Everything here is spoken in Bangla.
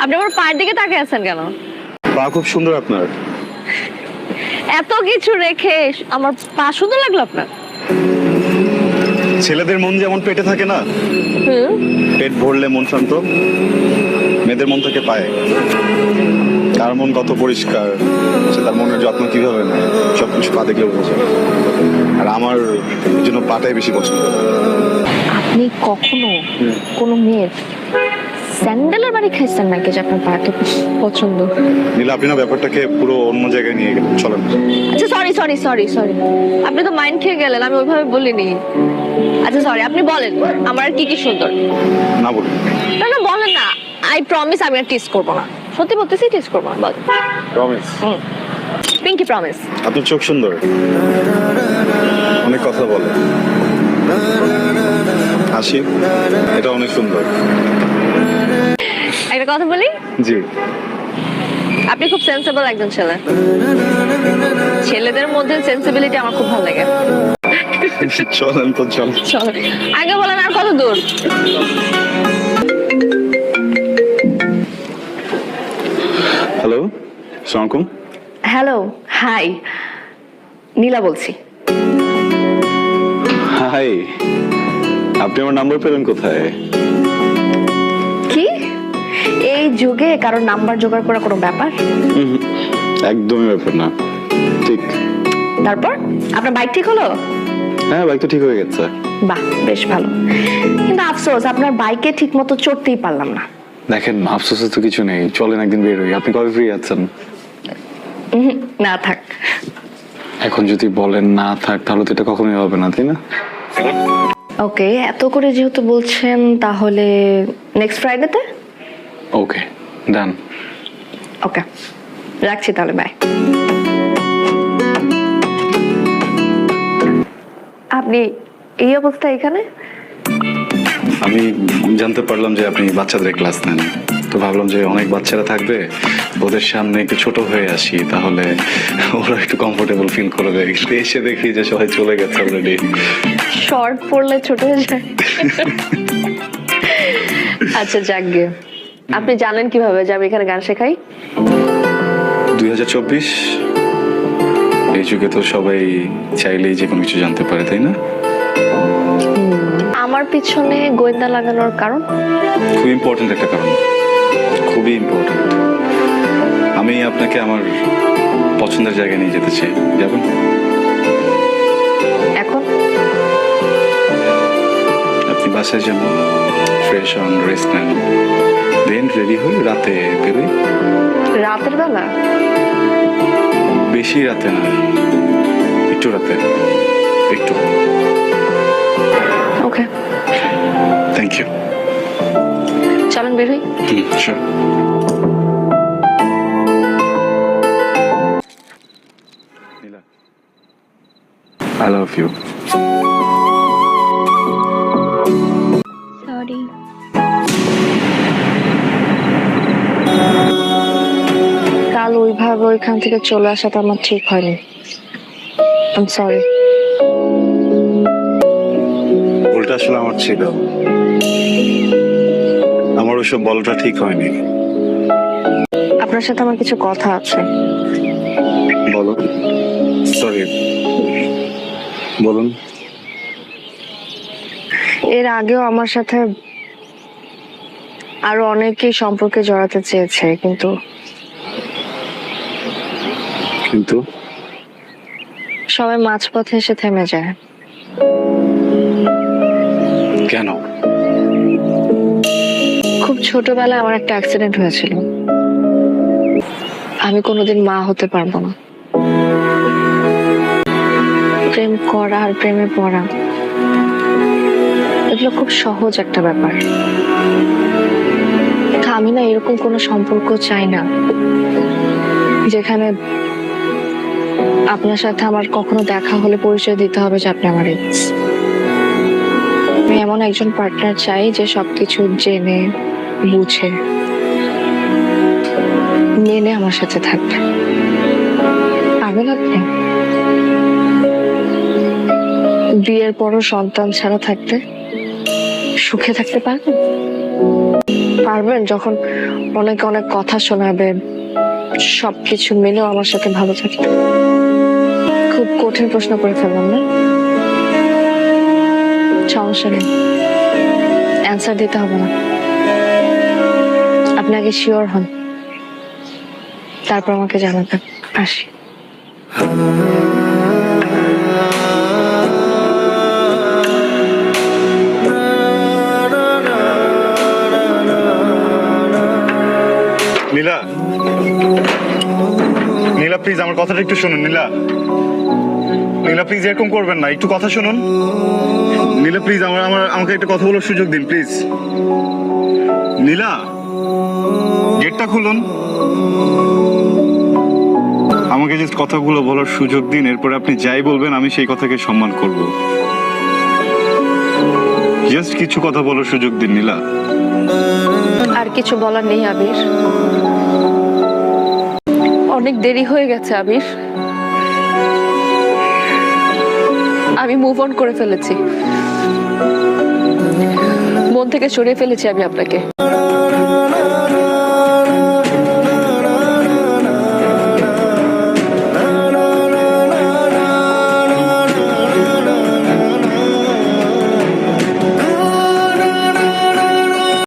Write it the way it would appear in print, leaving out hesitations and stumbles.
আপনি আমার পায়ের দিকে তাকিয়ে আছেন কেন? পা খুব সুন্দর আপনার। এত কিছু রেখে আমার পা সুন্দর লাগলো আপনার? ছেলেদের মন যেমন পেটে থাকে না, পেট ভরলে মন শান্ত, মেয়েদের মন থাকে পায়ে। কার মন কত পরিষ্কার, সে তার মনের যত্ন কিভাবে নেয় সবকিছু পা দেখলেও বোঝে। আর আমার এই জন্য পাটাই বেশি পছন্দ। আপনি কখনো কোনো মেয়ের স্যান্ডেলের বাড়ি খাইছেন নাকি যে আপনার পাটা পছন্দ? নীলা, আপনি না ব্যাপারটাকে পুরো অন্য জায়গায় নিয়ে গেলেন, চলেন। আচ্ছা সরি, আপনি তো মাইন্ড খেয়ে গেলেন, আমি ওইভাবে বলিনি। আচ্ছা সরি, আপনি বলেন আমার আর কি কি সুন্দর। না বলুন। না বলেন না, আই প্রমিস আমি আর টিস করবো না, সত্যি বলতেছি টিস করবো না। বলেন। প্রমিস? Pinky promise. আপনার চোখ সুন্দর, অনেক কথা বলে, হাসি, এটা অনেক সুন্দর। একটা কথা বলি, জি। আপনি খুব সেন্সিবল একজন ছেলে। ছেলেদের মধ্যে সেন্সিবিলিটি আমার খুব ভালো লাগে। চলেন তো, চল। চলো আগে বলেন আর কত দূর? হ্যালো, আসসালামু আলাইকুম। হ্যালো, হাই, নীলা বলছি। হাই, আপনি আমার নাম্বার পেলেন কোথায়? কি এই যুগে কারোর নাম্বার জোগাড় করা কোনো ব্যাপার? একদমই ব্যাপার না। ঠিক। তারপর আপনার বাইক ঠিক হলো? হ্যাঁ, বাইক তো ঠিক হয়ে গেছে। বাহ, বেশ ভালো। কিন্তু আফসোস আপনার বাইকে ঠিক মতো চড়তেই পারলাম না। দেখেন, আফসোসের তো কিছু নেই, চলেন একদিন বের হই। আপনি কবে ফ্রি আছেন? না থাক। এখন যদি বলেন না থাক, তাহলে তো এটা কখনোই হবে না, তাই না? ওকে, এত করে যেহেতু বলছেন তাহলে নেক্সট ফ্রাইডেতে। ওকে, ডান। ওকে, রাখছি তাহলে, বাই। আপনি এই অবস্থা এখানে? আমি জানতে পারলাম যে আপনি বাচ্চাদের ক্লাস নেন, তো ভাবলাম যে অনেক বাচ্চারা থাকবে, ওদের সামনে একটু ছোট হয়ে আসি, তাহলে ওরা একটু কমফোর্টেবল ফিল করবে। এসে দেখি যে সবাই চলে গেছে অলরেডি। শর্ট পড়লে ছোট হয়ে যায়। আচ্ছা যাক গে, আপনি জানেন কিভাবে যে আমি এখানে গান শেখাই? 2024 এই যুগে তো সবাই চাইলেই যে কোনো কিছু জানতে পারে, তাই না? আমার পিছনে গোয়েন্দা লাগানোর কারণ? খুব ইম্পর্টেন্ট একটা কারণ, খুবই ইম্পর্টেন্ট। আমি আপনাকে আমার পছন্দের জায়গায় নিয়ে যেতে চাই, যাবেন? এখন? আপনি বাসায় যান, ফ্রেশ হন, রেস্ট নেন, দেন রেডি হই, রাতে বেরোই। রাতের বেলা? বেশি রাতে না, একটু রাতে, একটু। ওকে, থ্যাংক ইউ। চলেন বের হই। Sure. I love you. Sorry. কাল ওইভাবে ওইখান থেকে চলে আসাটা আমার ঠিক হয়নি। I am sorry. ভুলটা আসলে আমার ছিল, আমার ওইসব বলাটা ঠিক হয়নি। আপনার সাথে আমার কিছু কথা আছে। বলো। সরি, বলুন। এর আগেও আমার সাথে আরো অনেকেই সম্পর্কে জড়াতে চেয়েছে, কিন্তু কিন্তু সবাই মাঝপথে এসে থেমে যায়। কেন? খুব ছোটবেলায় আমার একটা অ্যাক্সিডেন্ট হয়েছিল। আমি কোনোদিন মা হতে পারবো না। প্রেম করা আর প্রেমে পড়া এগুলো খুব সহজ একটা ব্যাপার। আমি না এরকম কোনো সম্পর্ক চাই না যেখানে আপনার সাথে আমার কখনো দেখা হলে পরিচয় দিতে হবে যে আপনি আমার এক্স। আমি এমন একজন পার্টনার চাই যে সবকিছু জেনে বুঝে মেনে আমার সাথে থাকবে। পারবেন আপনি বিয়ের পরও সন্তান ছাড়া থাকতে, সুখে থাকতে পারবেন? পারবেন যখন অনেক অনেক কথা শোনাবেন, সবকিছু মিলেও আমার সাথে ভালো থাকতে? খুব কঠিন প্রশ্ন করে ফেললাম না? সমস্যা নেই, অ্যান্সার দিতে হবে না। আপনি আগে শিওর হন, তারপর আমাকে জানাবেন। আসি। নীলা, নীলা প্লিজ আমার কথাটা একটু শুনুন। নীলা, নীলা প্লিজ এরকম করবেন না, একটু কথা শুনুন। নীলা প্লিজ আমাকে একটা কথা বলার সুযোগ দিন প্লিজ। নীলা, গেটটা খুলুন। আমাকে জাস্ট কথাগুলো বলার সুযোগ দিন, এরপরে আপনি যাই বলবেন আমি সেই কথাকে সম্মান করব। জাস্ট কিছু কথা বলার সুযোগ দিন নীলা। আর কিছু বলার নেই আবির, অনেক দেরি হয়ে গেছে আবির। আমি মুভ অন করে ফেলেছি, মন থেকে সরিয়ে ফেলেছি আমি আপনাকে।